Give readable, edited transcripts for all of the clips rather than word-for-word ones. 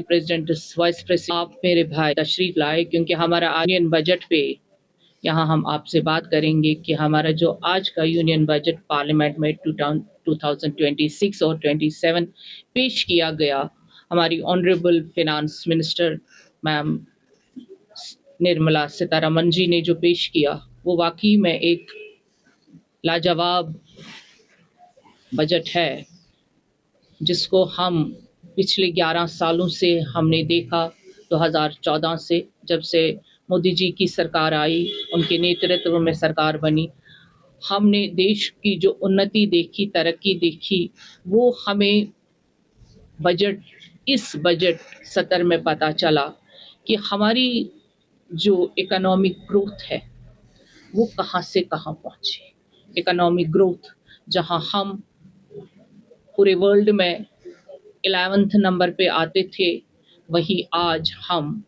President, vice president, आप मेरे भाई तशरीफ लाए, क्योंकि हमारा यूनियन बजट पे यहाँ हम आपसे बात करेंगे कि हमारा जो आज का यूनियन बजट पार्लियामेंट में 2026 और 27 पेश किया गया, हमारी honourable finance minister ma'am Nirmala Sitharaman ji ने जो पेश किया, वो वाकई में एक लाजवाब बजट है, जिसको हम पिछले 11 सालों से हमने देखा। 2014 से जब से मोदी जी की सरकार आई, उनके नेतृत्व में सरकार बनी, हमने देश की जो उन्नति देखी, तरक्की देखी, वो हमें इस बजट सत्र में पता चला कि हमारी जो इकोनॉमिक ग्रोथ है वो कहाँ से कहाँ पहुँची। इकोनॉमिक ग्रोथ जहाँ हम पूरे वर्ल्ड में 11th नंबर पे आते थे, वहीं आज हम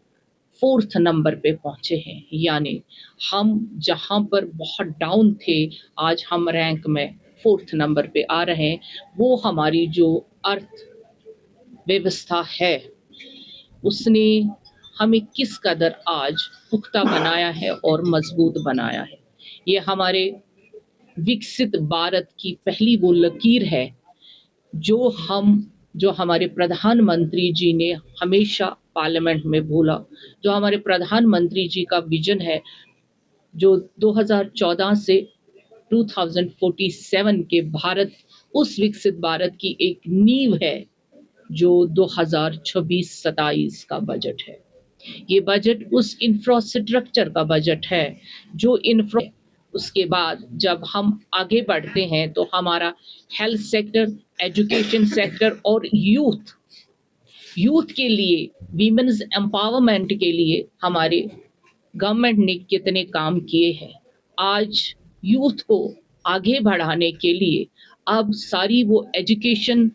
4th नंबर पे पहुँचे हैं। यानी हम जहाँ पर बहुत डाउन थे, आज हम रैंक में 4th नंबर पे आ रहे हैं। वो हमारी जो अर्थव्यवस्था है, उसने हमें किस कदर आज पुख्ता बनाया है और मजबूत बनाया है। ये हमारे विकसित भारत की पहली वो लकीर है जो हमारे प्रधानमंत्री जी ने हमेशा पार्लियामेंट में बोला, जो हमारे प्रधानमंत्री जी का विजन है, जो 2014 से 2047 के भारत, उस विकसित भारत की एक नींव है, जो 2026-27 का बजट है। ये बजट उस इंफ्रास्ट्रक्चर का बजट है जो उसके बाद जब हम आगे बढ़ते हैं तो हमारा हेल्थ सेक्टर, एजुकेशन सेक्टर और यूथ के लिए, वीमेन्स एम्पावरमेंट के लिए हमारे गवर्नमेंट ने कितने काम किए हैं। आज यूथ को आगे बढ़ाने के लिए अब सारी वो एजुकेशन,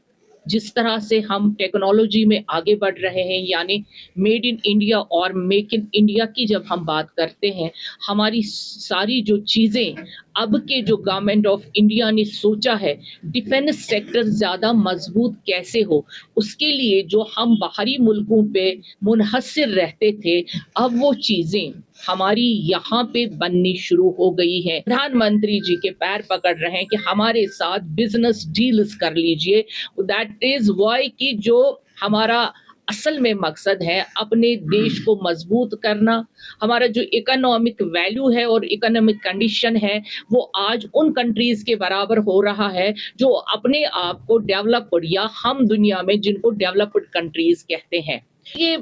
जिस तरह से हम टेक्नोलॉजी में आगे बढ़ रहे हैं, यानी मेड इन इंडिया और मेक इन इंडिया की जब हम बात करते हैं, हमारी सारी जो चीज़ें अब के जो गवर्नमेंट ऑफ इंडिया ने सोचा है, डिफेंस सेक्टर ज़्यादा मजबूत कैसे हो, उसके लिए जो हम बाहरी मुल्कों पे मुनहसर रहते थे, अब वो चीज़ें हमारी यहाँ पे बननी शुरू हो गई है। प्रधानमंत्री जी के पैर पकड़ रहे हैं कि हमारे साथ बिजनेस डील्स कर लीजिए। दैट इज वाई कि जो हमारा असल में मकसद है अपने देश को मजबूत करना, हमारा जो इकोनॉमिक वैल्यू है और इकोनॉमिक कंडीशन है, वो आज उन कंट्रीज के बराबर हो रहा है जो अपने आप को डेवलप्ड, या हम दुनिया में जिनको डेवलप्ड कंट्रीज कहते हैं। ये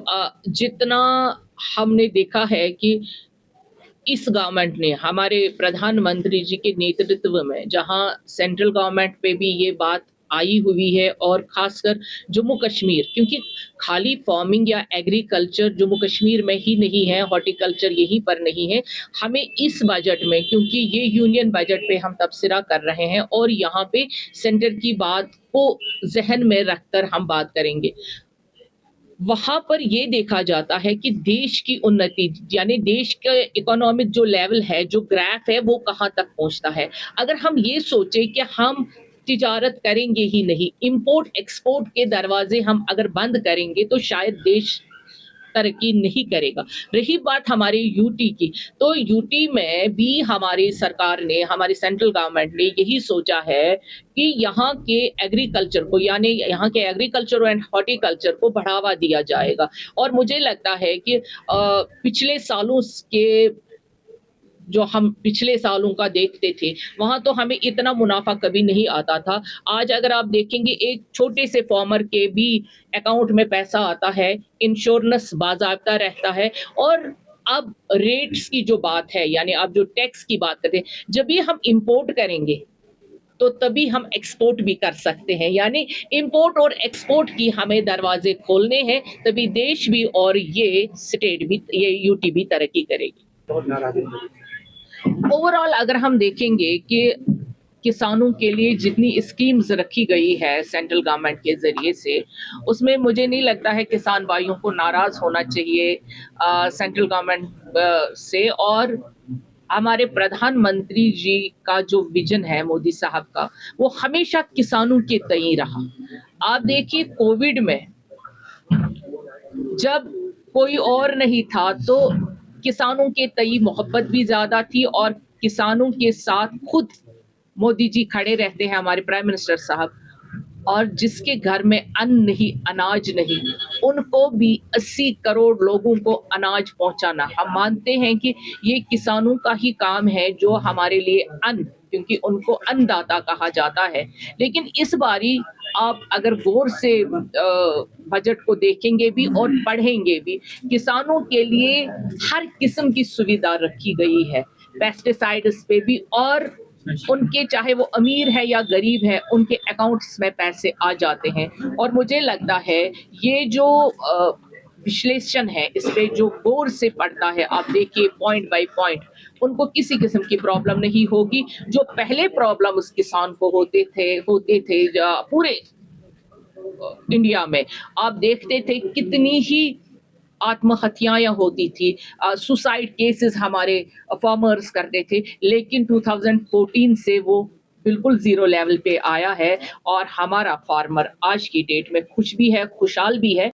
जितना हमने देखा है कि इस गवर्नमेंट ने, हमारे प्रधानमंत्री जी के नेतृत्व में, जहां सेंट्रल गवर्नमेंट पे भी ये बात आई हुई है, और खासकर जम्मू कश्मीर, क्योंकि खाली फार्मिंग या एग्रीकल्चर जम्मू कश्मीर में ही नहीं है, हॉर्टिकल्चर यहीं पर नहीं है। हमें इस बजट में, क्योंकि ये यूनियन बजट पे हम तबसरा कर रहे हैं और यहाँ पे सेंटर की बात को जहन में रखकर हम बात करेंगे, वहां पर ये देखा जाता है कि देश की उन्नति, यानी देश का इकोनॉमिक जो लेवल है, जो ग्राफ है, वो कहाँ तक पहुंचता है। अगर हम ये सोचे कि हम तिजारत करेंगे ही नहीं, इंपोर्ट एक्सपोर्ट के दरवाजे हम अगर बंद करेंगे, तो शायद देश तरक्की नहीं करेगा। रही बात हमारे यूटी की, तो यूटी में भी हमारी सरकार ने, हमारी सेंट्रल गवर्नमेंट ने यही सोचा है कि यहाँ के एग्रीकल्चर को, यानी यहाँ के एग्रीकल्चर एंड हॉर्टिकल्चर को बढ़ावा दिया जाएगा। और मुझे लगता है कि पिछले सालों के, जो हम पिछले सालों का देखते थे, वहां तो हमें इतना मुनाफा कभी नहीं आता था। आज अगर आप देखेंगे, एक छोटे से फार्मर के भी अकाउंट में पैसा आता है, इंश्योरेंस बाज़ाब्ता रहता है। और अब रेट्स की जो बात है, यानी आप जो टैक्स की बात करते हैं, जब भी हम इंपोर्ट करेंगे तो तभी हम एक्सपोर्ट भी कर सकते हैं। यानी इंपोर्ट और एक्सपोर्ट की हमें दरवाजे खोलने हैं, तभी देश भी और ये स्टेट भी, ये यूटी भी तरक्की करेगी। ओवरऑल अगर हम देखेंगे कि किसानों के लिए जितनी स्कीम्स रखी गई है सेंट्रल गवर्नमेंट के जरिए से, उसमें मुझे नहीं लगता है किसान भाइयों को नाराज होना चाहिए सेंट्रल गवर्नमेंट से। और हमारे प्रधानमंत्री जी का जो विजन है मोदी साहब का, वो हमेशा किसानों के तय रहा। आप देखिए, कोविड में जब कोई और नहीं था तो किसानों के तई मोहब्बत भी ज़्यादा थी और किसानों के साथ खुद मोदी जी खड़े रहते हैं, हमारे प्राइम मिनिस्टर साहब। और जिसके घर में अन्न नहीं, अनाज नहीं, उनको भी 80 करोड़ लोगों को अनाज पहुंचाना। हम मानते हैं कि ये किसानों का ही काम है जो हमारे लिए अन्न, क्योंकि उनको अन्नदाता कहा जाता है। लेकिन इस बारी आप अगर गौर से बजट को देखेंगे भी और पढ़ेंगे भी, किसानों के लिए हर किस्म की सुविधा रखी गई है, पेस्टिसाइड्स पे भी, और उनके चाहे वो अमीर है या गरीब है, उनके अकाउंट्स में पैसे आ जाते हैं। और मुझे लगता है ये जो विश्लेषण है, इस पे जो गौर से पढ़ता है, आप देखिए पॉइंट बाय पॉइंट, उनको किसी किस्म की प्रॉब्लम नहीं होगी। जो पहले प्रॉब्लम उस किसान को होते थे पूरे इंडिया में, आप देखते थे कितनी ही आत्महत्याएं होती थी, सुसाइड केसेस हमारे फार्मर्स करते थे। लेकिन 2014 से वो बिल्कुल ज़ीरो लेवल पे आया है और हमारा फार्मर आज की डेट में खुश भी है, खुशहाल भी है।